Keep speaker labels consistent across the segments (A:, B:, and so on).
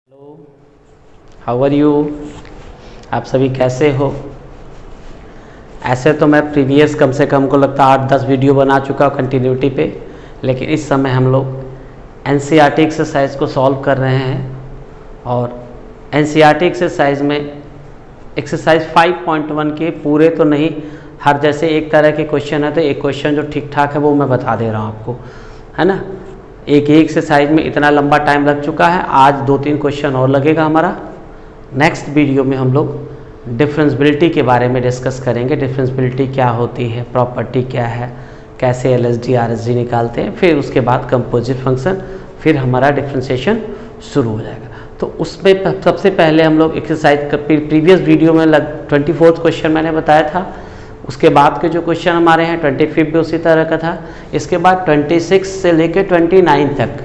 A: Hello, how are you. आप सभी कैसे हो। ऐसे तो मैं प्रीवियस कम से कम को लगता है 8-10 वीडियो बना चुका हूँ कंटिन्यूटी पे, लेकिन इस समय हम लोग एनसीईआरटी एक्सरसाइज को सॉल्व कर रहे हैं। और एनसीईआरटी एक्सरसाइज में एक्सरसाइज 5.1 के पूरे तो नहीं, हर जैसे एक तरह के क्वेश्चन है तो एक क्वेश्चन जो ठीक ठाक है वो मैं बता दे रहा हूँ आपको, है ना। एक ही एक्सरसाइज में इतना लंबा टाइम लग चुका है, आज 2-3 क्वेश्चन और लगेगा हमारा। नेक्स्ट वीडियो में हम लोग डिफरेंशियबिलिटी के बारे में डिस्कस करेंगे। डिफरेंशियबिलिटी क्या होती है, प्रॉपर्टी क्या है, कैसे एलएसडी आरएसडी निकालते हैं, फिर उसके बाद कंपोजिट फंक्शन, फिर हमारा डिफ्रेंशिएशन शुरू हो जाएगा। तो उसमें सबसे पहले हम लोग एक्सरसाइज प्रीवियस वीडियो में 24th क्वेश्चन मैंने बताया था। उसके बाद के जो क्वेश्चन हमारे हैं 25 भी उसी तरह का था। इसके बाद 26 से लेकर 29 तक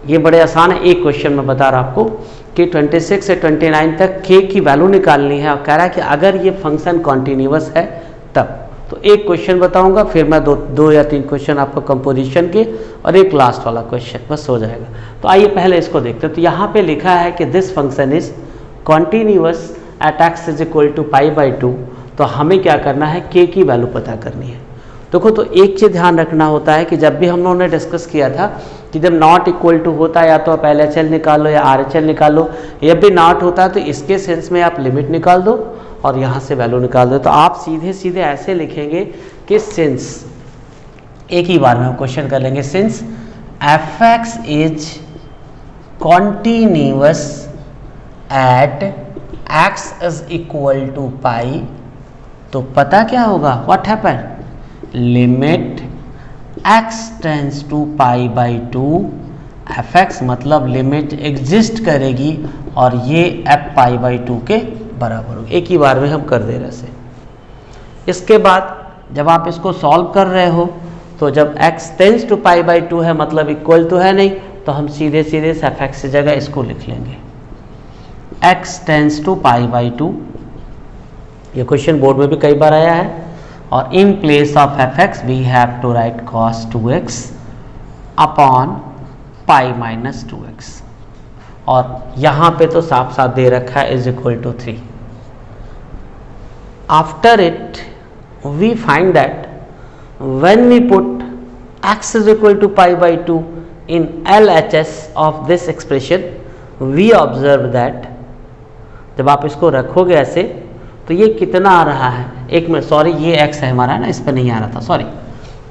A: ये बड़े आसान है। एक क्वेश्चन मैं बता रहा आपको कि 26 से 29 तक के की वैल्यू निकालनी है और कह रहा है कि अगर ये फंक्शन कॉन्टिन्यूअस है तब। तो एक क्वेश्चन बताऊंगा, फिर मैं दो या तीन क्वेश्चन आपको कंपोजिशन के और एक लास्ट वाला क्वेश्चन, बस हो जाएगा। तो आइए पहले इसको देखते हैं। तो यहाँ पे लिखा है कि this function is continuous at x is equal to π/2। तो हमें क्या करना है, k की वैल्यू पता करनी है। देखो, तो एक चीज़ ध्यान रखना होता है कि जब भी हम लोगों ने डिस्कस किया था कि जब नॉट इक्वल टू होता है या तो आप LHL निकालो या RHL निकालो, जब भी नॉट होता है तो इसके सेंस में आप लिमिट निकाल दो और यहाँ से वैल्यू निकाल दो। तो आप सीधे सीधे ऐसे लिखेंगे कि सिंस, एक ही बार में हम क्वेश्चन कर लेंगे, since f(x) is continuous at x is equal to pi. तो पता क्या होगा, what happen, limit x tends to π/2 f(x) मतलब लिमिट एग्जिस्ट करेगी और ये f(π/2) के बराबर होगी। एक ही बार में हम कर दे रहे से। इसके बाद जब आप इसको सॉल्व कर रहे हो तो जब x टेंस टू π/2 है मतलब इक्वल तो है नहीं, तो हम सीधे सीधे f(x) की जगह इसको लिख लेंगे x टेंस टू π/2। ये क्वेश्चन बोर्ड में भी कई बार आया है। और in place of f(x) we have to write cos 2x upon π-2x। और यहाँ पे तो साफ साफ दे रखा है is equal to 3। After it we find that when we put x is equal to π/2 in LHS of this expression, we observe that जब आप इसको रखोगे ऐसे तो ये कितना आ रहा है, एक में सॉरी ये x है हमारा ना, इस पर नहीं आ रहा था, सॉरी।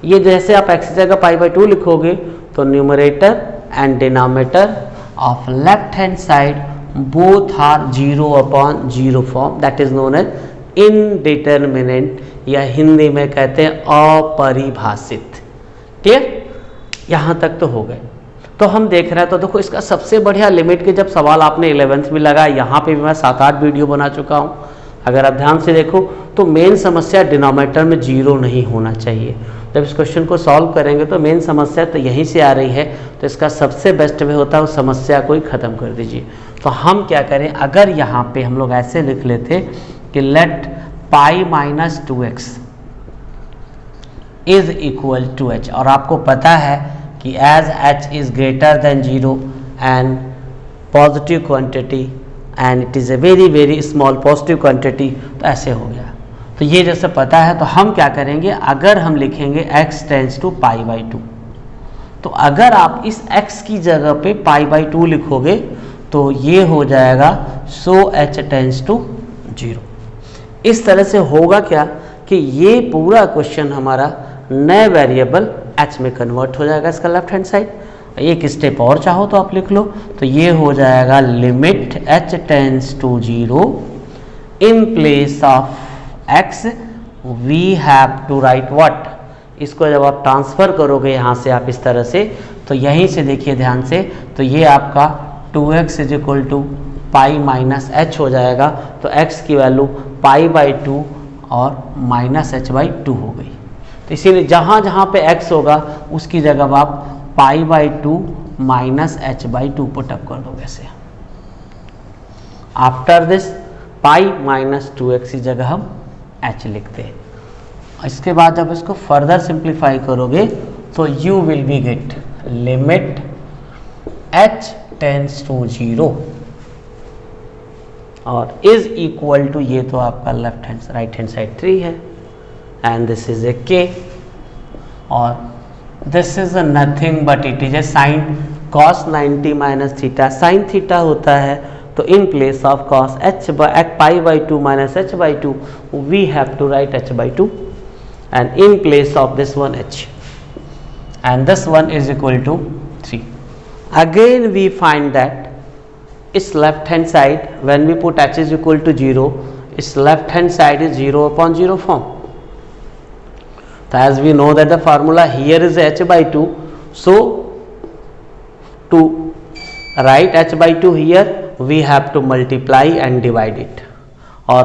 A: ये जैसे आप x की जगह π/2 लिखोगे तो numerator and denominator of left hand side both are 0/0 form, that is known as indeterminate, या हिंदी में कहते हैं अपरिभाषित। क्लियर, यहाँ तक तो हो गए। तो हम देख रहे हैं, तो देखो इसका सबसे बढ़िया लिमिट के जब सवाल आपने 11th में लगाया, यहाँ पे भी मैं 7-8 वीडियो बना चुका हूँ। अगर आप ध्यान से देखो तो मेन समस्या डिनोमिनेटर में 0 नहीं होना चाहिए। जब इस क्वेश्चन को सॉल्व करेंगे तो मेन समस्या तो यहीं से आ रही है, तो इसका सबसे बेस्ट वे होता है उस समस्या को ही ख़त्म कर दीजिए। तो हम क्या करें, अगर यहाँ पे हम लोग ऐसे लिख लेते कि let π-2x is equal to h, और आपको पता है कि as h is greater than 0 and positive quantity and it is a very very small positive quantity, तो ऐसे हो गया। तो ये जैसे पता है तो हम क्या करेंगे, अगर हम लिखेंगे x टेंस टू π/2, तो अगर आप इस x की जगह पे π/2 लिखोगे तो ये हो जाएगा सो h टेंस टू 0। इस तरह से होगा क्या कि ये पूरा क्वेश्चन हमारा नए वेरिएबल h में कन्वर्ट हो जाएगा, इसका लेफ्ट हैंड साइड। एक स्टेप और चाहो तो आप लिख लो, तो ये हो जाएगा limit h tends to 0 in place of x we have to write what. इसको जब आप ट्रांसफर करोगे यहाँ से आप इस तरह से, तो यहीं से देखिए ध्यान से, तो ये आपका 2x is equal to π-h हो जाएगा। तो x की वैल्यू π/2 और -h/2 हो गई। तो इसीलिए जहाँ जहाँ पे x होगा उसकी जगह आप π/2 -h/2 पुटअप कर दोगे ऐसे। आफ्टर दिस π-2x की जगह हम h लिखते हैं। इसके बाद जब इसको फर्दर सिंप्लीफाई करोगे तो you will be get limit h tends to 0 और इज इक्वल टू, ये तो आपका left hand right hand side 3 है, and this is a K, और this is nothing but it is a sine cos 90 minus theta, sine theta होता है, तो in place of cos h pi by 2 minus h by 2 we have to write h by 2, and in place of this one h, and this one is equal to 3. Again we find that its left hand side, when we put h is equal to 0, its left hand side is 0 upon 0 form. So as we know that the formula here is h by 2, so to write h by 2 here we have to multiply and divide it, or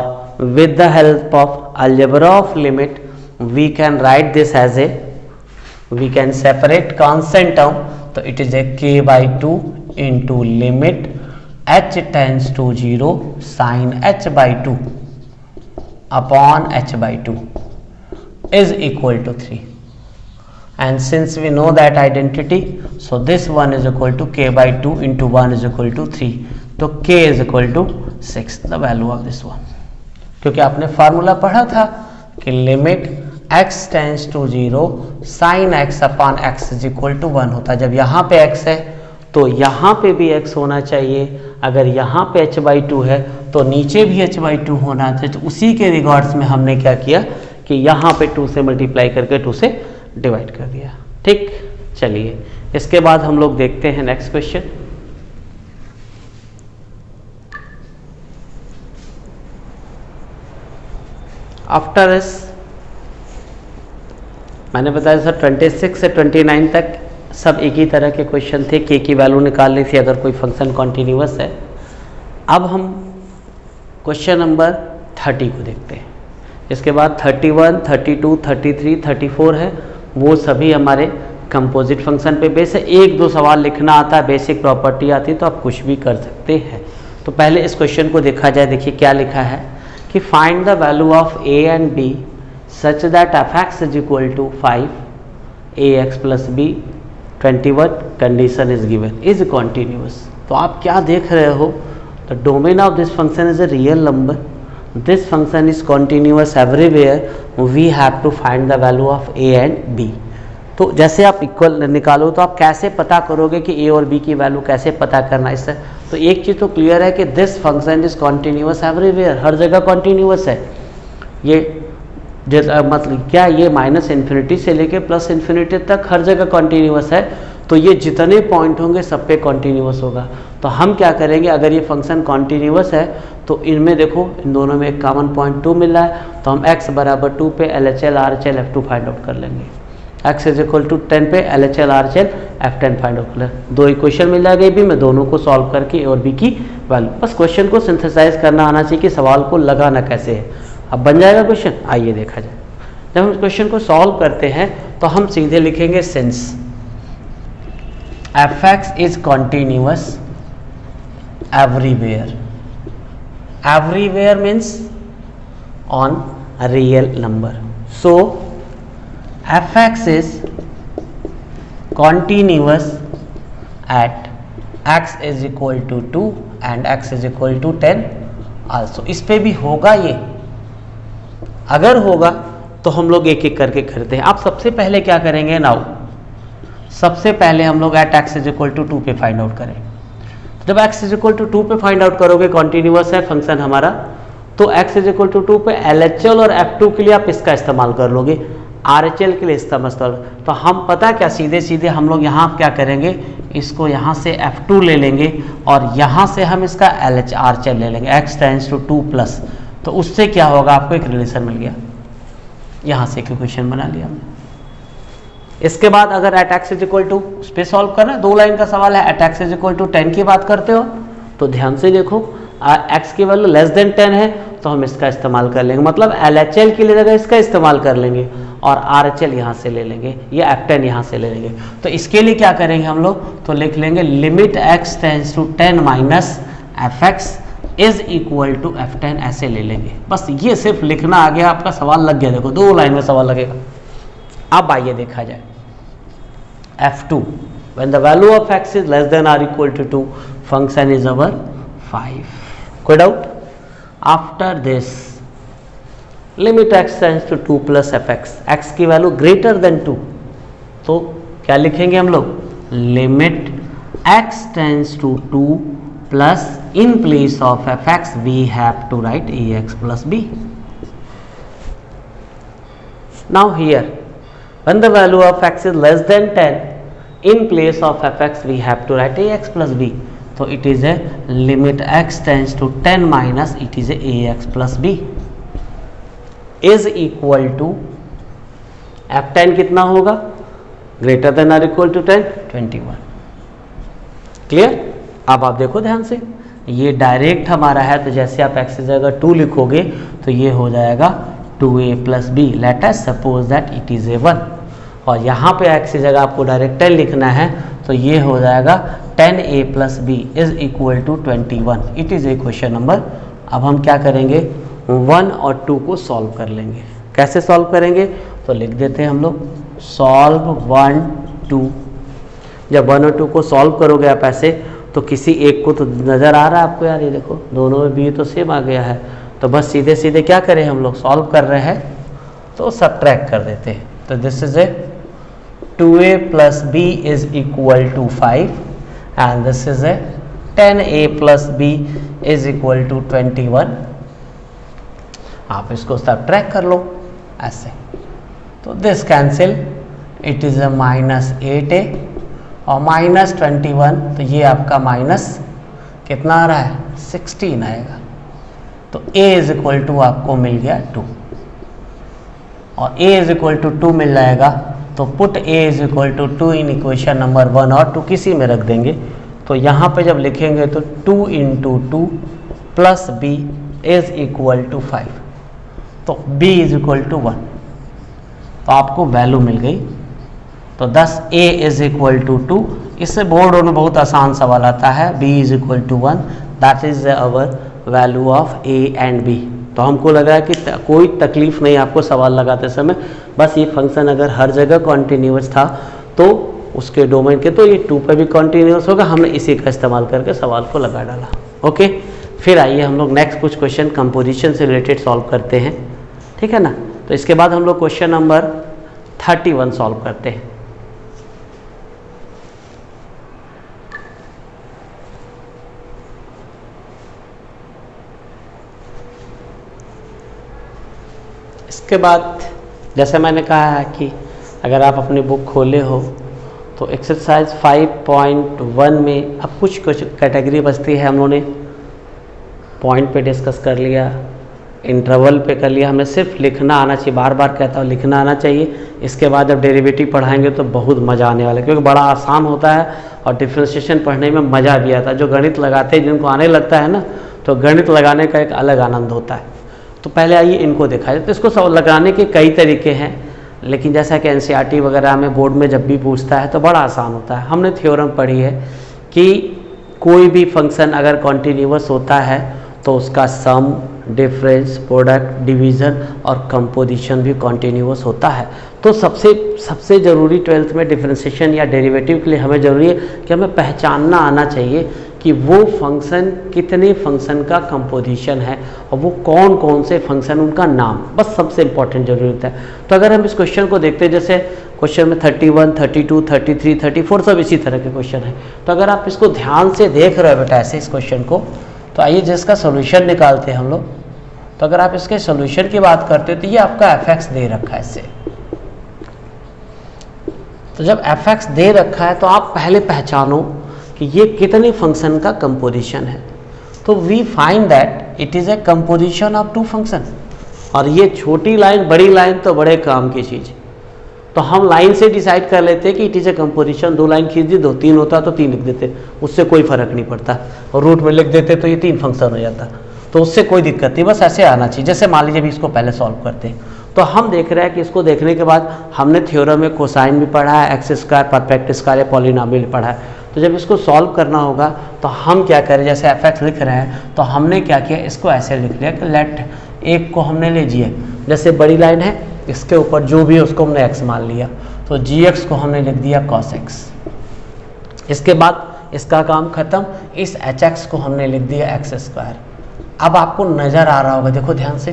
A: with the help of algebra of limit we can write this as a, we can separate constant term, तो it is a k by 2 into limit h tends to 0 sin h by 2 upon h by 2 is equal to 3, and since we know that identity, so this one is equal to k by 2 into 1 is equal to 3, तो k is equal to 6, the value of this one, क्योंकि आपने formula पढ़ा था कि limit x tends to 0 sine x upon x is equal to 1 होता है। जब यहाँ पे x है तो यहाँ पे भी x होना चाहिए, अगर यहाँ पे h बाई 2 है तो नीचे भी h बाई 2 होना चाहिए। तो उसी के रिगार्ड्स में हमने क्या किया कि यहाँ पे 2 से मल्टीप्लाई करके 2 से डिवाइड कर दिया। ठीक, चलिए इसके बाद हम लोग देखते हैं नेक्स्ट क्वेश्चन। आफ्टर इस मैंने बताया सर 26 से 29 तक सब एक ही तरह के क्वेश्चन थे, के की वैल्यू निकालनी थी अगर कोई फंक्शन कॉन्टिन्यूअस है। अब हम क्वेश्चन नंबर 30 को देखते हैं। इसके बाद 31, 32, 33, 34 है, वो सभी हमारे कंपोजिट फंक्शन पे बेस है। एक दो सवाल लिखना आता है, बेसिक प्रॉपर्टी आती है, तो आप कुछ भी कर सकते हैं। तो पहले इस क्वेश्चन को देखा जाए। देखिए क्या लिखा है कि find the value of A and B such that f(x) is equal to 5 ax plus b 21 condition is given is continuous। तो आप क्या देख रहे हो, the domain of this function is a real number, this function is continuous everywhere, we have to find the value of a and b। तो जैसे आप equal निकालो तो आप कैसे पता करोगे कि a और b की वैल्यू कैसे पता करना इससे। तो एक चीज़ तो क्लियर है कि this function is continuous everywhere, हर जगह कॉन्टीन्यूअस है। ये जैसा मतलब क्या, ये माइनस इन्फिनिटी से लेके प्लस इन्फिनिटी तक हर जगह कॉन्टीन्यूअस है, तो ये जितने पॉइंट होंगे सब पे कॉन्टीन्यूअस होगा। तो हम क्या करेंगे, अगर ये फंक्शन कॉन्टीन्यूअस है तो इनमें देखो इन दोनों में एक कॉमन पॉइंट 2 मिल रहा है, तो हम x बराबर 2 पे LHL RHL F2 find out कर लेंगे। x इज इक्वल टू 10 पे LHL RHL F10 find out कर लेंगे। दो इक्वेशन मिल जाएगी भी, मैं दोनों को सॉल्व करके ए और बी की वैल्यू, बस क्वेश्चन को सिंथेसाइज करना आना चाहिए कि सवाल को लगाना कैसे है। अब बन जाएगा क्वेश्चन, आइए देखा जाए। जब हम क्वेश्चन को सॉल्व करते हैं तो हम सीधे लिखेंगे since f(x) is continuous everywhere, everywhere means on real number, so f(x) is continuous at x is equal to 2 and x is equal to 10 also. इस पे भी होगा ये, अगर होगा तो हम लोग एक एक करके करते हैं। आप सबसे पहले क्या करेंगे, नाउ सबसे पहले हम लोग at x is equal to 2 पे फाइंड आउट करें। जब x इज इक्वल टू 2 पे फाइंड आउट करोगे, कॉन्टिन्यूअस है फंक्शन हमारा, तो x इज इक्वल टू 2 पे LHL और F2 के लिए आप इसका इस्तेमाल कर लोगे, RHL के लिए इस्तेमाल। तो हम पता क्या, सीधे सीधे हम लोग यहाँ क्या करेंगे, इसको यहाँ से F2 ले लेंगे और यहाँ से हम इसका RHL ले लेंगे, x टेंस टू 2 प्लस। तो उससे क्या होगा, आपको एक रिलेशन मिल गया, यहाँ से एक इक्वेशन बना लिया हमने। इसके बाद अगर at x is equal to, उस पर सॉल्व करना, 2 लाइन का सवाल है। At x is equal to 10 की बात करते हो तो ध्यान से देखो, x की वैल्यू लेस देन 10 है तो हम इसका इस्तेमाल कर लेंगे, मतलब LHL की जगह इसका इस्तेमाल कर लेंगे और RHL यहाँ से ले लेंगे या F10 यहाँ से ले लेंगे। तो इसके लिए क्या करेंगे हम लोग, तो लिख लेंगे limit x tends to 10 minus f(x) is equal to F10, ऐसे ले लेंगे। बस ये सिर्फ लिखना आ गया, आपका सवाल लग गया। देखो 2 लाइन में सवाल लगेगा। अब आइए देखा जाए F2, when the value of x is less than or equal to 2, function is our 5। कोई doubt? After this limit x tends to 2 plus F X, X की वैल्यू ग्रेटर देन 2, तो क्या लिखेंगे हम लोग, limit x tends to 2 plus in place of F X we have to write ax plus b. Now here when the value of x is less than 10, in place of fx we have to write ax plus b. So it is a limit x tends to 10 minus it is a ax plus b is equal to f10 कितना होगा, greater than or equal to 10, 21. Clear? अब आप देखो ध्यान से, ये direct हमारा है, तो जैसे आप x की जगह 2 लिखोगे तो ये हो जाएगा 2a plus B. Let us suppose that it is a 1, और यहाँ पे x की जगह आपको डायरेक्ट 10 लिखना है, तो ये हो जाएगा 10a plus B is equal to 21. It is a question number. अब हम क्या करेंगे, 1 और 2 को सॉल्व कर लेंगे. कैसे सॉल्व करेंगे, तो लिख देते हैं हम लोग सॉल्व 1 2. जब 1 और 2 को सॉल्व करोगे आप ऐसे, तो किसी एक को तो नज़र आ रहा है आपको, यार ये देखो दोनों में b तो सेम आ गया है, तो बस सीधे सीधे क्या करें हम लोग, सॉल्व कर रहे हैं तो सब्ट्रैक्ट कर देते हैं. तो this is a 2a plus b is equal to 5 and this is a 10a plus b is equal to 21. आप इसको सब्ट्रैक्ट कर लो ऐसे, तो this cancel, it is a minus 8a और माइनस 21, तो ये आपका माइनस कितना आ रहा है, 16 आएगा. तो a इज इक्वल टू आपको मिल गया 2, और a इज इक्वल टू 2 मिल जाएगा, तो put a is equal to 2 in equation number 1 और 2 किसी में रख देंगे. तो यहाँ पे जब लिखेंगे तो 2 into 2 plus b is equal to 5, तो b इज इक्वल टू 1, तो आपको वैल्यू मिल गई. तो 10 a इज इक्वल टू 2. इससे बोर्ड में बहुत आसान सवाल आता है, b is equal to 1, that is our value of a and b. तो हमको लगा कि कोई तकलीफ नहीं आपको सवाल लगाते समय, बस ये फंक्शन अगर हर जगह कॉन्टीन्यूअस था तो उसके डोमेन के, तो ये 2 पे भी कॉन्टीन्यूअस होगा. हमने इसी का इस्तेमाल करके सवाल को लगा डाला. ओके, फिर आइए हम लोग नेक्स्ट कुछ क्वेश्चन कंपोजिशन से रिलेटेड सॉल्व करते हैं, ठीक है ना. तो इसके बाद हम लोग क्वेश्चन नंबर 31 सॉल्व करते हैं. इसके बाद जैसे मैंने कहा है कि अगर आप अपनी बुक खोले हो तो एक्सरसाइज 5.1 में अब कुछ कैटेगरी बचती है. हम लोगों ने पॉइंट पे डिस्कस कर लिया, इंटरवल पे कर लिया, हमें सिर्फ लिखना आना चाहिए. बार बार कहता हूँ लिखना आना चाहिए. इसके बाद जब डेरिवेटिव पढ़ाएंगे तो बहुत मज़ा आने वाला है, क्योंकि बड़ा आसान होता है और डिफ्रेंशिएशन पढ़ने में मज़ा भी आता है. जो गणित लगाते हैं, जिनको आने लगता है ना, तो गणित लगाने का एक अलग आनंद होता है. तो पहले आइए इनको देखा जाए. तो इसको लगाने के कई तरीके हैं, लेकिन जैसा कि एनसीईआरटी वगैरह में बोर्ड में जब भी पूछता है तो बड़ा आसान होता है. हमने थ्योरम पढ़ी है कि कोई भी फंक्शन अगर कॉन्टीन्यूअस होता है तो उसका सम, डिफरेंस, प्रोडक्ट, डिवीज़न और कंपोजिशन भी कॉन्टीन्यूअस होता है. तो सबसे ज़रूरी 12th में डिफरेंशिएशन या डेरिवेटिव के लिए हमें ज़रूरी है कि हमें पहचानना आना चाहिए कि वो फंक्शन कितने फंक्शन का कंपोजिशन है और वो कौन कौन से फंक्शन, उनका नाम, बस सबसे इंपॉर्टेंट जरूरी होता है. तो अगर हम इस क्वेश्चन को देखते हैं, जैसे क्वेश्चन में 31, 32, 33, 34 सब इसी तरह के क्वेश्चन है. तो अगर आप इसको ध्यान से देख रहे हो बेटा ऐसे इस क्वेश्चन को, तो आइए जिसका सोल्यूशन निकालते हैं हम लोग. तो अगर आप इसके सोल्यूशन की बात करते हो तो ये आपका एफ दे रखा है इससे. तो जब एफ दे रखा है तो आप पहले पहचानो कि ये कितने फंक्शन का कंपोजिशन है. तो we find that it is a composition of 2 function. और ये छोटी लाइन बड़ी लाइन तो बड़े काम की चीज़. तो हम लाइन से डिसाइड कर लेते हैं कि it is a composition. 2 line खींच दी, 2 3 होता तो 3 लिख देते, उससे कोई फर्क नहीं पड़ता. और रूट में लिख देते तो ये 3 फंक्शन हो जाता, तो उससे कोई दिक्कत नहीं. बस ऐसे आना चाहिए. जैसे मान लीजिए भी इसको पहले सॉल्व करते हैं, तो हम देख रहे हैं कि इसको देखने के बाद हमने थ्योरम में कोसाइन भी पढ़ा है, एक्स स्क्वायर, परफेक्ट स्क्वायर या पॉलिनॉमियल पढ़ा है. तो जब इसको सॉल्व करना होगा तो हम क्या करें, जैसे एफ एक्स लिख रहे हैं तो हमने क्या किया, इसको ऐसे लिख लिया कि लेट एक को हमने ले जिए, जैसे बड़ी लाइन है इसके ऊपर जो भी है उसको हमने एक्स मान लिया, तो जी एक्स को हमने लिख दिया कॉस एक्स. इसके बाद इसका काम खत्म, इस एच एक्स को हमने लिख दिया एक्स स्क्वायर. अब आपको नज़र आ रहा होगा, देखो ध्यान से,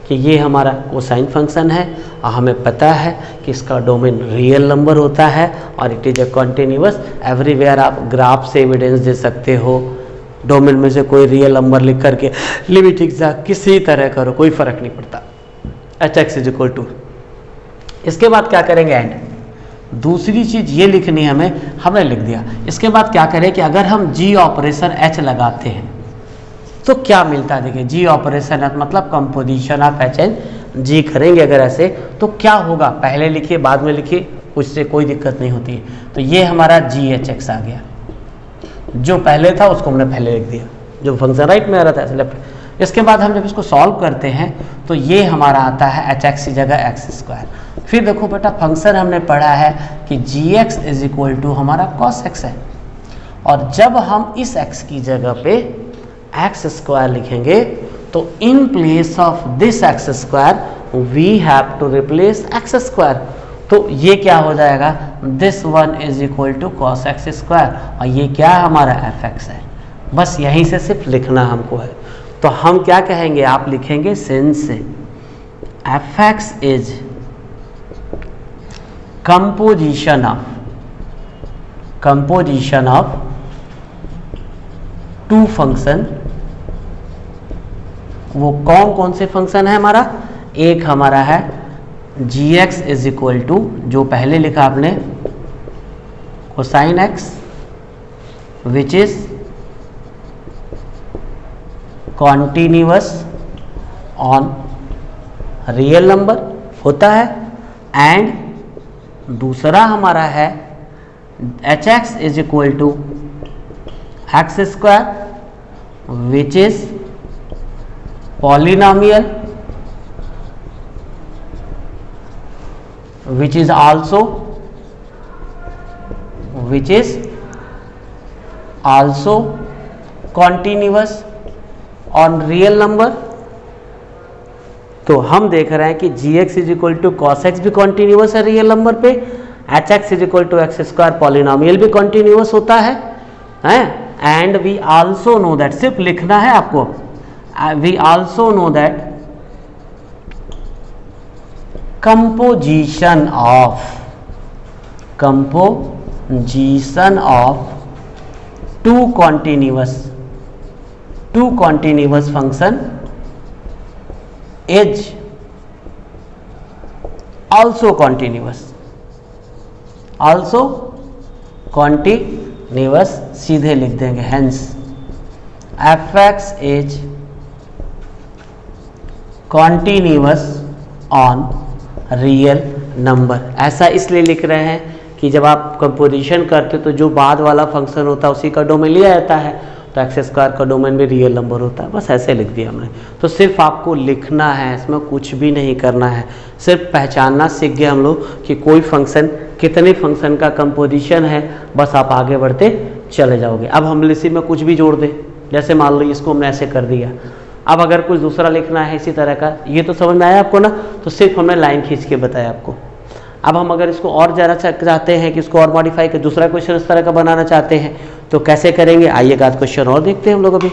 A: कि ये हमारा कोसाइन फंक्शन है और हमें पता है कि इसका डोमेन रियल नंबर होता है और it is a continuous. Everywhere आप ग्राफ से एविडेंस दे सकते हो, डोमेन में से कोई रियल नंबर लिख करके लिमिट एग्जैक्ट किसी तरह करो, कोई फर्क नहीं पड़ता। hx इज इक्वल टू, इसके बाद क्या करेंगे, एंड। दूसरी चीज़ ये लिखनी है हमने लिख दिया। इसके बाद क्या करें कि अगर हम जी ऑपरेशन h लगाते हैं तो क्या मिलता है, देखिए जी ऑपरेशन है मतलब composition of H and G करेंगे अगर ऐसे तो क्या होगा, पहले लिखिए बाद में लिखिए, उससे कोई दिक्कत नहीं होती है। तो ये हमारा जी एच एक्स आ गया, जो पहले था उसको हमने पहले लिख दिया, जो फंक्शन राइट में आ रहा था लेफ्ट। इसके बाद हम जब इसको सॉल्व करते हैं तो ये हमारा आता है एच एक्स की जगह एक्स स्क्वायर। फिर देखो बेटा फंक्शन हमने पढ़ा है कि G x is equal to हमारा कॉस एक्स है, और जब हम इस एक्स की जगह पे एक्स स्क्वायर लिखेंगे तो in place of this X square we have to replace X square. तो ये क्या हो जाएगा, this one is equal to cos X square, और ये क्या हमारा एफ एक्स है। बस यहीं से सिर्फ लिखना हमको है। तो हम क्या कहेंगे, आप लिखेंगे since F x is composition of two function. वो कौन कौन से फंक्शन है हमारा, एक हमारा है g x is equal to, जो पहले लिखा आपने cosine x which is continuous on real number होता है, एंड दूसरा हमारा है h x is equal to x square which is polynomial which is also continuous on real number। तो हम देख रहे हैं कि G x is equal to cos X भी कॉन्टिन्यूअस है रियल नंबर पे, H x is equal to x square polynomial भी कॉन्टिन्यूअस होता है, and we also know that, सिर्फ लिखना है आपको, we also know that composition of two continuous function is also continuous, सीधे लिख देंगे, hence fx is continuous on real number. ऐसा इसलिए लिख रहे हैं कि जब आप कंपोजिशन करते हो तो जो बाद वाला फंक्शन होता है उसी का डोमेन लिया जाता है, तो एक्स स्क्वायर का डोमेन भी रियल नंबर होता है। बस ऐसे लिख दिया हमने। तो सिर्फ आपको लिखना है, इसमें कुछ भी नहीं करना है, सिर्फ पहचानना सीख गए हम लोग कि कोई फंक्शन कितने फंक्शन का कंपोजिशन है, बस आप आगे बढ़ते चले जाओगे। अब हम इसी में कुछ भी जोड़ दें, जैसे मान लो इसको हमने ऐसे कर दिया, अब अगर कुछ दूसरा लिखना है इसी तरह का, ये तो समझ में आया आपको ना, तो सिर्फ हमने लाइन खींच के बताया आपको। अब हम अगर इसको और ज़रा चाहते हैं कि इसको और मॉडिफाई कर दूसरा क्वेश्चन इस तरह का बनाना चाहते हैं तो कैसे करेंगे, आइएगा क्वेश्चन और देखते हैं हम लोग। अभी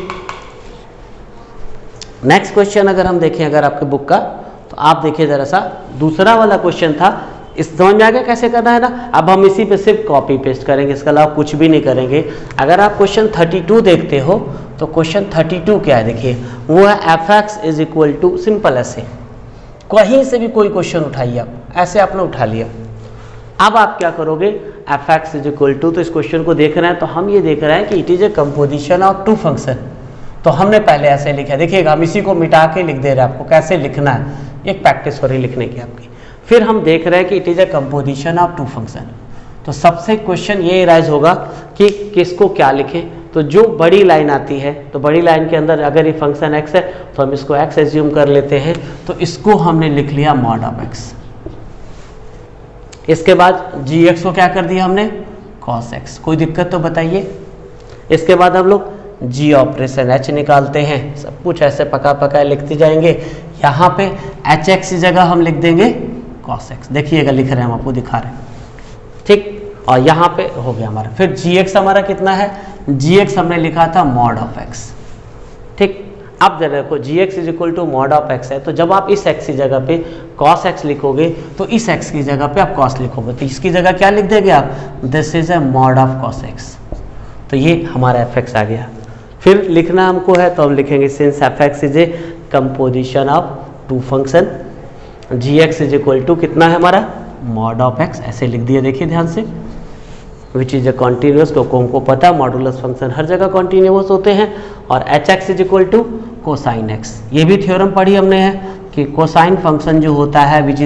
A: नेक्स्ट क्वेश्चन अगर हम देखें अगर आपके बुक का, तो आप देखिए ज़रा सा, दूसरा वाला क्वेश्चन था, इस समझ में आ गया कैसे करना है ना। अब हम इसी पे सिर्फ कॉपी पेस्ट करेंगे, इसके अलावा कुछ भी नहीं करेंगे। अगर आप क्वेश्चन 32 देखते हो तो क्वेश्चन 32 क्या है, देखिए वो है f x is equal to, simple ऐसे कहीं से भी कोई क्वेश्चन उठाइए आप, ऐसे आपने उठा लिया। अब आप क्या करोगे, f x is equal to, तो इस क्वेश्चन को देख रहे हैं तो हम ये देख रहे हैं कि it is a composition of two function. तो हमने पहले ऐसे लिखा है, देखिएगा हम इसी को मिटा के लिख दे रहे हैं आपको कैसे लिखना है, एक प्रैक्टिस हो रही लिखने की आपकी। फिर हम देख रहे हैं कि it is a composition of two function. तो सबसे क्वेश्चन ये राइज होगा कि किसको क्या लिखें। तो जो बड़ी लाइन आती है, तो बड़ी लाइन के अंदर अगर ये फंक्शन x है तो हम इसको x एज्यूम कर लेते हैं, तो इसको हमने लिख लिया मॉड ऑफ x। इसके बाद gx को क्या कर दिया हमने, cos x। कोई दिक्कत तो बताइए। इसके बाद हम लोग g ऑपरेशन h निकालते हैं, सब कुछ ऐसे पका पका लिखते जाएंगे। यहाँ पे hx की जगह हम लिख देंगे cos x, देखिएगा लिख रहे हैं हम आपको दिखा रहे हैं, ठीक। और यहाँ पे हो गया हमारा। फिर gx हमारा कितना है, gx हमने लिखा था मॉड ऑफ x, ठीक। अब जरा देखो G x is equal to mod of X है, तो जब आप इस एक्स की जगह पे कॉस एक्स लिखोगे तो इस एक्स की जगह पे आप कॉस लिखोगे, तो इसकी जगह क्या लिख देंगे आप, this is A mod of cos x, तो ये हमारा एफ एक्स आ गया। फिर लिखना हमको है तो हम लिखेंगे since F x is a composition of two function, g x is equal to कितना है हमारा, मॉड ऑफ एक्स, ऐसे लिख दिया देखिए ध्यान से, विच इज ए कॉन्टीन्यूस, क्योंकि हमको पता मॉडुलस फंक्शन हर जगह कॉन्टीन्यूस होते हैं, और h x is equal to cosine x, ये भी थ्योरम पढ़ी हमने है कि कोसाइन फंक्शन जो होता है विच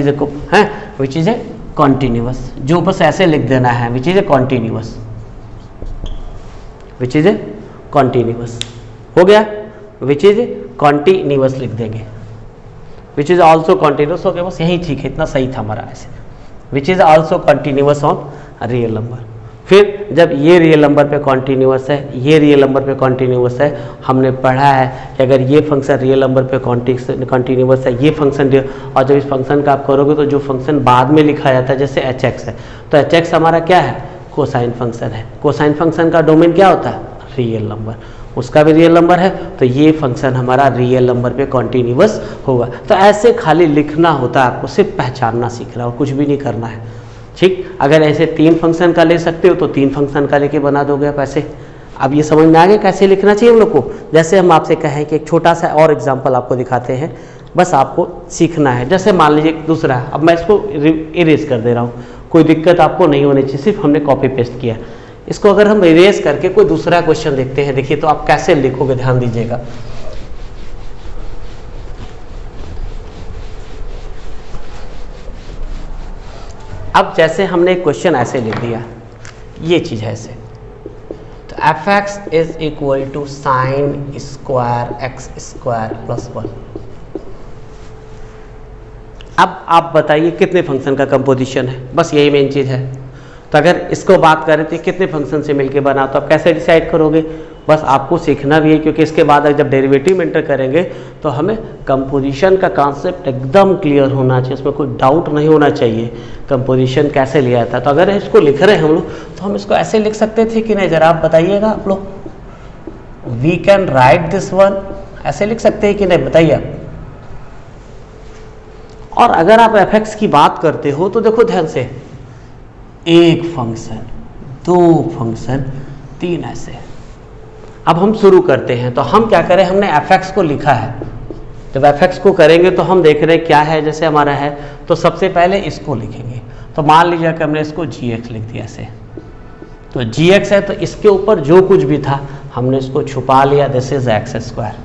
A: इज ए कॉन्टीन्यूस, जो बस ऐसे लिख देना है which is a continuous, which is a continuous हो गया, विच इज कॉन्टीन्यूस लिख देंगे, विच इज ऑल्सो कॉन्टीन्यूस हो गया, बस यही ठीक है, इतना सही था हमारा ऐसे, which is also continuous on real number. फिर जब ये रियल नंबर पे कॉन्टीन्यूस है, ये रियल नंबर पे कॉन्टीन्यूस है, हमने पढ़ा है कि अगर ये फंक्शन रियल नंबर पे कॉन्टीन्यूस है, ये फंक्शन, और जब इस फंक्शन का आप करोगे तो जो फंक्शन बाद में लिखा जाता है जैसे एच एक्स है, तो एच एक्स हमारा क्या है, कोसाइन फंक्शन है, कोसाइन फंक्शन का डोमेन क्या होता है, रियल नंबर, उसका भी रियल नंबर है, तो ये फंक्शन हमारा रियल नंबर पे कॉन्टीन्यूस होगा। तो ऐसे खाली लिखना होता है, आपको सिर्फ पहचानना सीखना और कुछ भी नहीं करना है, ठीक। अगर ऐसे 3 फंक्शन का ले सकते हो तो 3 फंक्शन का लेके बना दोगे आप ऐसे। अब ये समझ में आ गया कैसे लिखना चाहिए हम लोग को। जैसे हम आपसे कहें कि एक छोटा सा और एग्जांपल आपको दिखाते हैं, बस आपको सीखना है। जैसे मान लीजिए दूसरा, अब मैं इसको इरेज कर दे रहा हूँ, कोई दिक्कत आपको नहीं होनी चाहिए, सिर्फ हमने कॉपी पेस्ट किया। इसको अगर हम इरेज करके कोई दूसरा क्वेश्चन देखते हैं, देखिए तो आप कैसे लिखोगे, ध्यान दीजिएगा। अब जैसे हमने एक क्वेश्चन ऐसे लिख दिया, ये चीज है ऐसे, तो f x is equal to sine square x square plus 1। अब आप बताइए कितने फंक्शन का कंपोजिशन है, बस यही मेन चीज है। तो अगर इसको बात करें तो कितने फंक्शन से मिलके बना, तो आप कैसे डिसाइड करोगे, बस आपको सीखना भी है, क्योंकि इसके बाद जब डेरिवेटिव एंटर करेंगे तो हमें कंपोजिशन का कॉन्सेप्ट एकदम क्लियर होना चाहिए, इसमें कोई डाउट नहीं होना चाहिए कंपोजिशन कैसे लिया था। तो अगर इसको लिख रहे हैं हम लोग, तो हम इसको ऐसे लिख सकते थे कि नहीं, जरा आप बताइएगा आप लोग, we can write this one, ऐसे लिख सकते हैं कि नहीं, बताइए आप। और अगर आप एफ एक्स की बात करते हो तो देखो ध्यान से, एक फंक्शन, 2 फंक्शन, 3 ऐसे। अब हम शुरू करते हैं, तो हम क्या करें, हमने एफ एक्स को लिखा है, जब एफ एक्स को करेंगे तो हम देख रहे हैं क्या है, जैसे हमारा है, तो सबसे पहले इसको लिखेंगे। तो मान लीजिए कि हमने इसको जी एक्स लिख दिया ऐसे, तो जी एक्स है, तो इसके ऊपर जो कुछ भी था हमने इसको छुपा लिया, दिस इज एक्स स्क्वायर।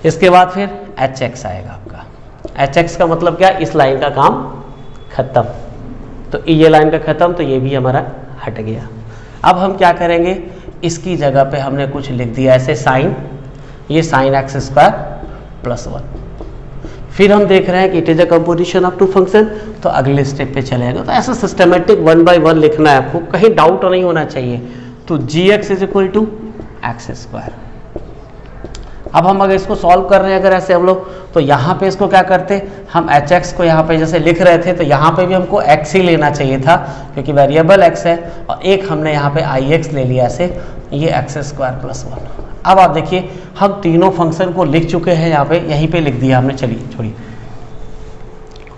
A: इसके बाद फिर एच एक्स आएगा आपका, एच एक्स का मतलब क्या, इस लाइन का काम खत्म, तो ये लाइन का खत्म, तो ये भी हमारा हट गया। अब हम क्या करेंगे, इसकी जगह पे हमने कुछ लिख दिया ऐसे साइन, ये साइन एक्स स्क्वायर प्लस 1। फिर हम देख रहे हैं कि it is a composition of 2 function, तो अगले स्टेप पे चलेगा। तो ऐसा सिस्टमेटिक 1 by 1 लिखना है आपको, कहीं डाउट नहीं होना चाहिए। तो G x is equal to x square. अब हम अगर इसको सॉल्व कर रहे हैं, अगर ऐसे हम लोग, तो यहाँ पे इसको क्या करते, हम एच एक्स को यहाँ पे जैसे लिख रहे थे, तो यहाँ पे भी हमको एक्स ही लेना चाहिए था, क्योंकि वेरिएबल एक्स है, और एक हमने यहाँ पे आई एक्स ले लिया ऐसे, ये एक्स स्क्वायर प्लस 1। अब आप देखिए हम तीनों फंक्शन को लिख चुके हैं यहाँ पे, यहीं पे लिख दिया हमने, चलिए छोड़िए।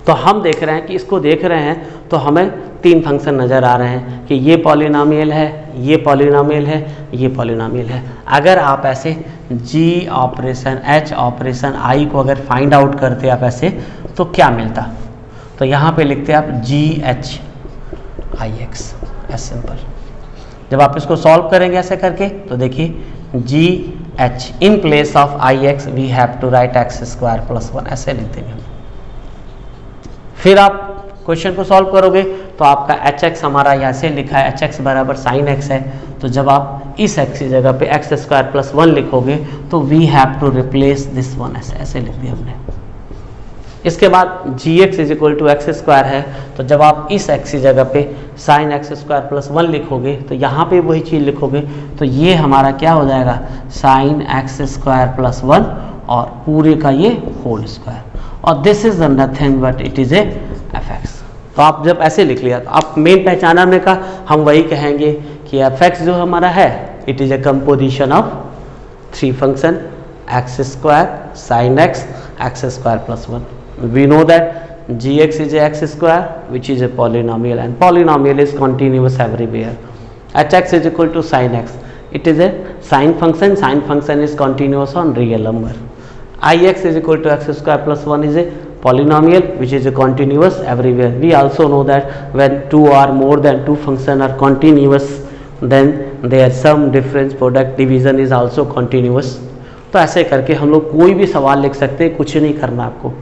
A: तो हम देख रहे हैं कि इसको देख रहे हैं तो हमें 3 फंक्शन नज़र आ रहे हैं कि ये पॉलिनोमियल है, ये पॉलिनोमियल है, ये पॉलिनोमियल है। अगर आप ऐसे g operation h operation i को अगर फाइंड आउट करते आप ऐसे, तो क्या मिलता, तो यहाँ पे लिखते आप g h i x, S simple. जब आप इसको सॉल्व करेंगे ऐसे करके, तो देखिए g h in place of i x we have to write x square plus 1, ऐसे लिख देंगे। फिर आप क्वेश्चन को सॉल्व करोगे तो आपका एच एक्स हमारा यहाँ से लिखा है, एच एक्स बराबर साइन एक्स है, तो जब आप इस एक्स की जगह पे एक्स स्क्वायर प्लस 1 लिखोगे तो we have to replace this one, ऐसे लिख दिया हमने। इसके बाद G x is equal to x square है, तो जब आप इस एक्स की जगह पे साइन एक्स स्क्वायर प्लस 1 लिखोगे तो यहाँ पे वही चीज़ लिखोगे, तो ये हमारा क्या हो जाएगा, साइन एक्स स्क्वायर प्लस 1 और पूरे का ये होल स्क्वायर, और this is nothing but it is A F x. तो आप जब ऐसे लिख लिया, तो आप मेन पहचानने का हम वही कहेंगे कि एफ एक्स जो हमारा है, it is a composition of 3 function, x square sin x, x square plus 1. We know that gx is a x square which is a polynomial, and polynomial is continuous everywhere. hx is equal to sin x. It is a sine function. Sine function is continuous on real number. Ix is equal to x square plus 1 is a polynomial which is a continuous everywhere. We also know that when two or more than two functions are continuous, then their sum, difference, product, division is also continuous. तो ऐसे करके हम लोग कोई भी सवाल लिख सकते हैं, कुछ नहीं करना आपको।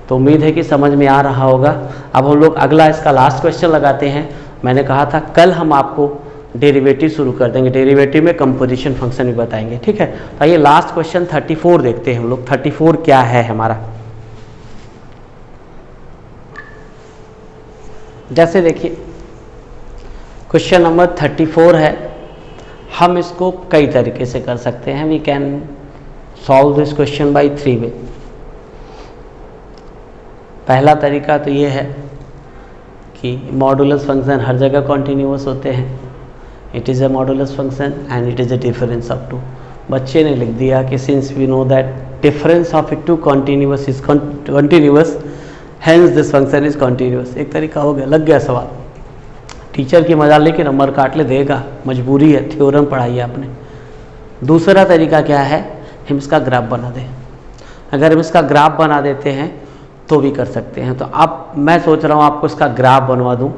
A: तो उम्मीद है कि समझ में आ रहा होगा। अब हम लोग अगला इसका लास्ट क्वेश्चन लगाते हैं। मैंने कहा था कल हम आपको डेरिवेटिव शुरू कर देंगे, डेरिवेटिव में कंपोजिशन फंक्शन भी बताएंगे, ठीक है। तो ये लास्ट क्वेश्चन 34 देखते हैं हम लोग। 34 क्या है हमारा, जैसे देखिए क्वेश्चन नंबर 34 है। हम इसको कई तरीके से कर सकते हैं। We can solve this question by 3 way. पहला तरीका तो ये है कि मॉडुलस फंक्शन हर जगह कॉन्टिन्यूअस होते हैं। It is a modulus function and it is a difference of two. बच्चे ने लिख दिया कि since we know that difference of two continuous is continuous, hence this function is continuous. एक तरीका हो गया, लग गया सवाल। टीचर की मजा लेके नंबर काट ले देगा, मजबूरी है, थ्योरम पढ़ाई है आपने। दूसरा तरीका क्या है, हम इसका ग्राफ बना दें। अगर हम इसका ग्राफ बना देते हैं तो भी कर सकते हैं। तो अब मैं सोच रहा हूँ आपको इसका ग्राफ बनवा दूँ,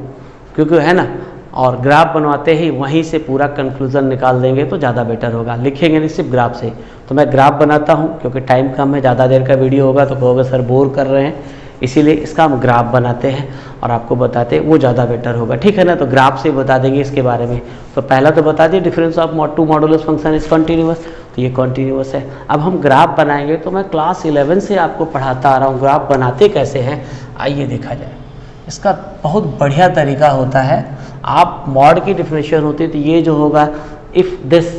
A: क्योंकि है ना, और ग्राफ बनवाते ही वहीं से पूरा कंक्लूजन निकाल देंगे तो ज़्यादा बेटर होगा। लिखेंगे नहीं सिर्फ ग्राफ से। तो मैं ग्राफ बनाता हूँ, क्योंकि टाइम कम है, ज़्यादा देर का वीडियो होगा तो कहोगे सर बोर कर रहे हैं, इसीलिए इसका हम ग्राफ बनाते हैं और आपको बताते हैं, वो ज़्यादा बेटर होगा, ठीक है ना। तो ग्राफ से बता देंगे इसके बारे में। तो पहला तो बता दिए difference of two modulus function is continuous, तो ये कॉन्टिन्यूअस है। अब हम ग्राफ बनाएंगे, तो मैं क्लास 11 से आपको पढ़ाता आ रहा हूँ ग्राफ बनाते कैसे हैं, आइए देखा जाए। इसका बहुत बढ़िया तरीका होता है। आप मॉड की डिफिनेशन होती है, तो ये जो होगा, इफ़ दिस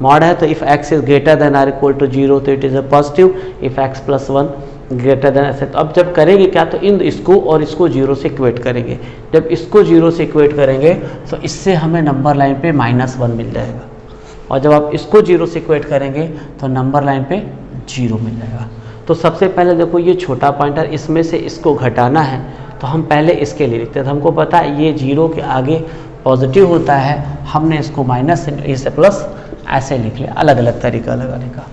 A: मॉड है तो if x is greater than or equal to 0 तो it is a positive, if x plus 1 greater than ऐसे। तो अब जब करेंगे क्या, तो इन इसको और इसको 0 से इक्वेट करेंगे। जब इसको 0 से इक्वेट करेंगे तो इससे हमें नंबर लाइन पे -1 मिल जाएगा, और जब आप इसको 0 से इक्वेट करेंगे तो नंबर लाइन पे 0 मिल जाएगा। तो सबसे पहले देखो, ये छोटा पॉइंटर, इसमें से इसको घटाना है, तो हम पहले इसके लिए लिखते हैं। तो हमको पता है ये 0 के आगे पॉजिटिव होता है, हमने इसको माइनस से प्लस ऐसे लिख लिया, अलग अलग तरीका लगाने का।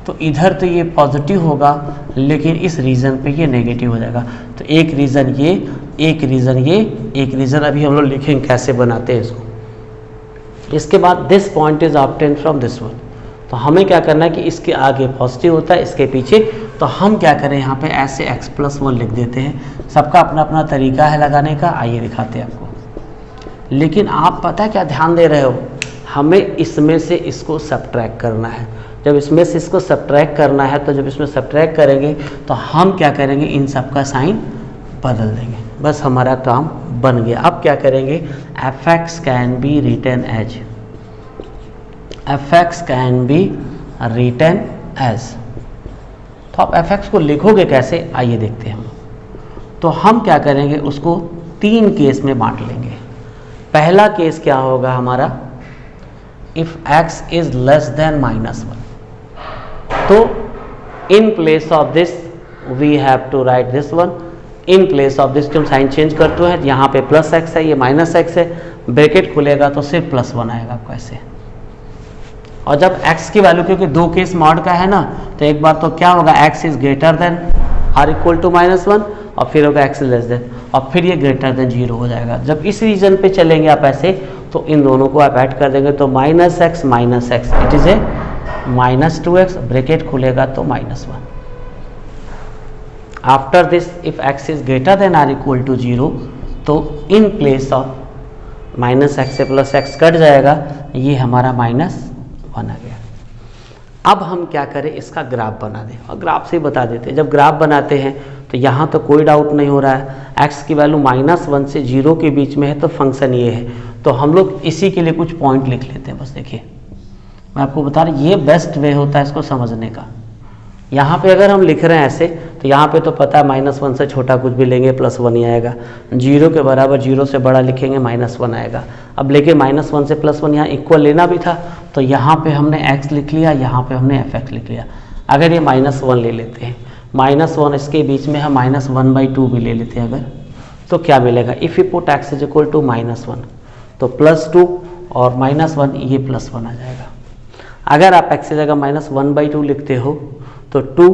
A: तो इधर तो ये पॉजिटिव होगा, लेकिन इस रीजन पे ये नेगेटिव हो जाएगा। तो एक रीजन ये, एक रीजन ये, एक रीजन अभी हम लोग लिखेंगे कैसे बनाते हैं इसको। इसके बाद this point is obtain from this one. तो हमें क्या करना है कि इसके आगे पॉजिटिव होता है, इसके पीछे, तो हम क्या करें, यहाँ पे ऐसे x प्लस 1 लिख देते हैं। सबका अपना अपना तरीका है लगाने का, आइए दिखाते हैं आपको। लेकिन आप पता है क्या ध्यान दे रहे हो, हमें इसमें से इसको सब्ट्रैक्ट करना है। जब इसमें से इसको सब्ट्रैक्ट करना है, तो जब इसमें सब्ट्रैक्ट करेंगे तो हम क्या करेंगे, इन सब का साइन बदल देंगे, बस हमारा काम बन गया। अब क्या करेंगे, fx can be written as, fx can be written as. तो आप fx को लिखोगे कैसे, आइए देखते हैं हम। तो हम क्या करेंगे, उसको 3 केस में बांट लेंगे। पहला केस क्या होगा हमारा, if x is less than -1, तो in place of this we have to write this one. In place of this हम साइन चेंज करते हैं, यहाँ पे प्लस x है, ये -x है, ब्रैकेट खुलेगा तो सिर्फ +1 आएगा आपको ऐसे। और जब x की वैल्यू, क्योंकि 2 केस मॉड का है ना, तो एक बार तो क्या होगा, x is greater than or equal to -1, और फिर होगा x लेस देन, और फिर ये ग्रेटर देन 0 हो जाएगा। जब इस रीजन पे चलेंगे आप ऐसे, तो इन दोनों को आप ऐड कर देंगे, तो -x minus x, it is a -2x, bracket खुलेगा तो -1। After this if x is greater than or equal to 0, तो इन प्लेस ऑफ -x से +x कट जाएगा, ये हमारा -1 आ गया। अब हम क्या करें, इसका ग्राफ बना दें, और ग्राफ से बता देते हैं। जब ग्राफ बनाते हैं तो यहाँ तो कोई डाउट नहीं हो रहा है, x की वैल्यू -1 से 0 के बीच में है, तो फंक्शन ये है। तो हम लोग इसी के लिए कुछ पॉइंट लिख लेते हैं, बस देखिए मैं आपको बता रहा हूँ, ये बेस्ट वे होता है इसको समझने का। यहाँ पे अगर हम लिख रहे हैं ऐसे, तो यहाँ पे तो पता है -1 से छोटा कुछ भी लेंगे +1 ही आएगा, 0 के बराबर 0 से बड़ा लिखेंगे -1 आएगा। अब लेके -1 से +1 यहाँ इक्वल लेना भी था, तो यहाँ पे हमने x लिख लिया, यहाँ पे हमने fx लिख लिया। अगर ये -1 ले लेते हैं, -1 इसके बीच में हम -1/2 भी ले लेते हैं अगर, तो क्या मिलेगा? If you put x is equal to -1 तो +2 और -1 ये +1 आ जाएगा। अगर आप x की जगह -1/2 लिखते हो तो 2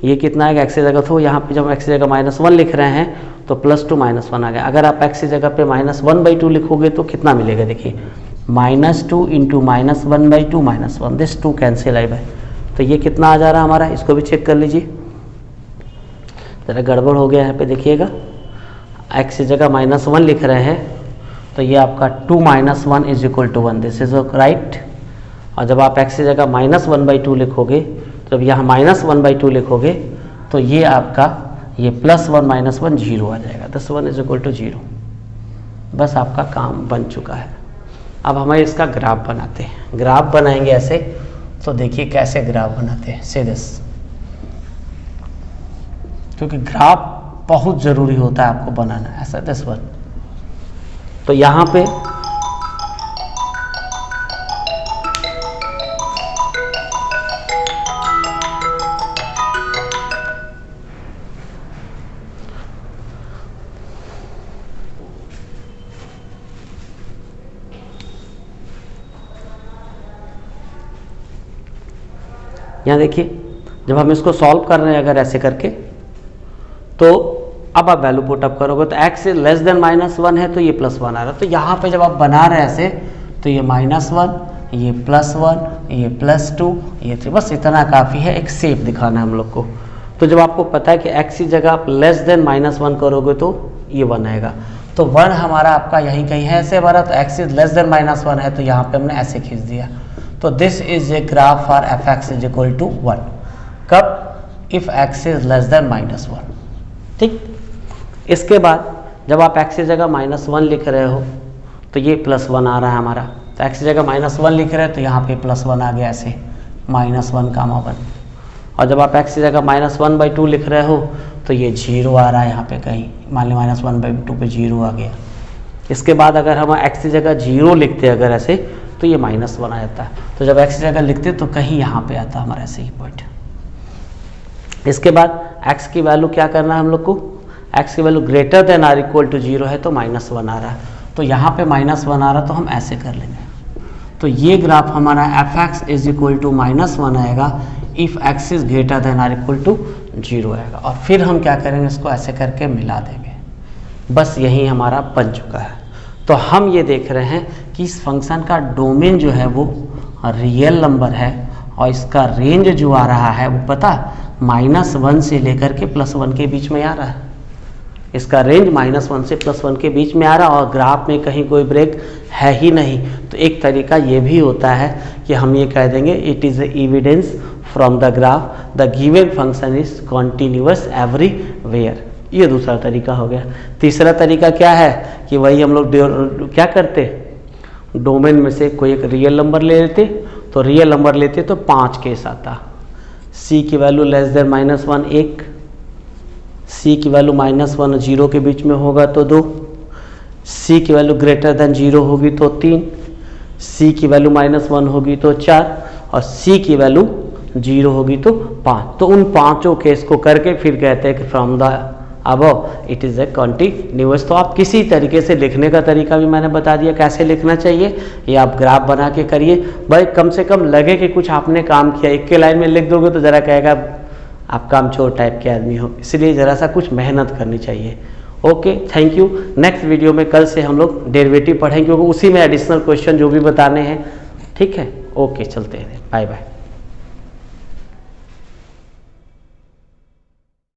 A: ये कितना आएगा? x की जगह, तो यहाँ पे जब x की जगह -1 लिख रहे हैं तो +2 -1 आ गया। अगर आप x की जगह पे -1/2 लिखोगे तो कितना मिलेगा? देखिए -2 into -1/2 -1, this 2 cancel I by, तो ये कितना आ जा रहा है हमारा? इसको भी चेक कर लीजिए, ज़रा गड़बड़ हो गया यहाँ पे देखिएगा। x की जगह -1 लिख रहे हैं तो ये आपका 2 - 1 is equal to 1, this is right. और जब आप x की जगह -1/2 लिखोगे, जब यहाँ -1/2 लिखोगे तो ये आपका ये +1 - 1 0 आ जाएगा, दस 1 इज इक्वल टू 0। बस आपका काम बन चुका है। अब हमें इसका ग्राफ बनाते हैं। ग्राफ बनाएंगे ऐसे, तो देखिए कैसे ग्राफ बनाते हैं, से दिस, क्योंकि ग्राफ बहुत ज़रूरी होता है आपको बनाना, ऐसा दिस वन। तो यहाँ पे यहाँ देखिए, जब हम इसको सॉल्व कर रहे हैं अगर ऐसे करके, तो अब आप वैल्यू पुट अप करोगे तो x इज लेस देन -1 है तो ये +1 आ रहा है। तो यहाँ पे जब आप बना रहे हैं ऐसे, तो ये -1, ये +1, ये +2, ये 3, बस इतना काफ़ी है, एक शेप दिखाना है हम लोग को। तो जब आपको पता है कि x की जगह आप लेस देन -1 करोगे तो ये 1 आएगा। तो 1 हमारा आपका यहीं कहीं है, ऐसे भरा, तो x इज लेस देन -1 है तो यहाँ पे हमने ऐसे खींच दिया। तो this is a graph for f(x) is equal to 1। कब? If x is less than -1। ठीक। इसके बाद जब आप x की जगह -1 लिख रहे हो तो ये +1 आ रहा है हमारा। तो x की जगह -1 लिख रहे हैं तो यहाँ पे +1 आ गया, ऐसे -1, और जब आप x की जगह -1/2 लिख रहे हो तो ये 0 आ रहा है यहाँ पे कहीं, मान ली -1/2 पे 0 आ गया। इसके बाद अगर हम x की जगह 0 लिखते अगर ऐसे, तो ये -1 आ जाता है। तो जब x की जगह लिखते तो कहीं यहाँ पे आता हमारा ऐसे ही पॉइंट। इसके बाद x की वैल्यू क्या करना है हम लोग को? x की value greater than or equal to 0 है तो -1 आ रहा है, तो यहाँ पे -1 आ रहा है तो हम ऐसे कर लेंगे। तो ये ग्राफ हमारा f(x) इज इक्वल टू -1 आएगा if x is greater than or equal to 0 आएगा। और फिर हम क्या करेंगे, इसको ऐसे करके मिला देंगे। बस यही हमारा बन चुका है। तो हम ये देख रहे हैं कि इस फंक्शन का डोमेन जो है वो रियल नंबर है, और इसका रेंज जो आ रहा है वो पता -1 से लेकर के +1 के बीच में आ रहा है। इसका रेंज -1 से +1 के बीच में आ रहा है, और ग्राफ में कहीं कोई ब्रेक है ही नहीं। तो एक तरीका ये भी होता है कि हम ये कह देंगे it is evidence from the graph the given function is continuous everywhere. ये दूसरा तरीका हो गया। तीसरा तरीका क्या है कि वही हम लोग क्या करते, डोमेन में से कोई एक रियल नंबर ले लेते, तो रियल नंबर लेते तो 5 केस आता। c की वैल्यू लेस देन -1 1, c की वैल्यू -1 0 के बीच में होगा तो 2, c की वैल्यू ग्रेटर देन 0 होगी तो 3, c की वैल्यू -1 होगी तो 4, और c की वैल्यू 0 होगी तो 5। तो उन पांचों केस को करके फिर कहते हैं कि from the above it is A continuous. तो आप किसी तरीके से लिखने का तरीका भी मैंने बता दिया कैसे लिखना चाहिए, ये आप ग्राफ बना के करिए। भाई कम से कम लगे कि कुछ आपने काम किया, एक के लाइन में लिख दोगे तो ज़रा कहेगा आप काम चोर टाइप के आदमी हो, इसलिए ज़रा सा कुछ मेहनत करनी चाहिए। Okay, thank you. Next video में कल से हम लोग डेरिवेटिव पढ़ेंगे, क्योंकि उसी में एडिशनल क्वेश्चन जो भी बताने हैं। ठीक है, ओके, चलते हैं, बाय बाय।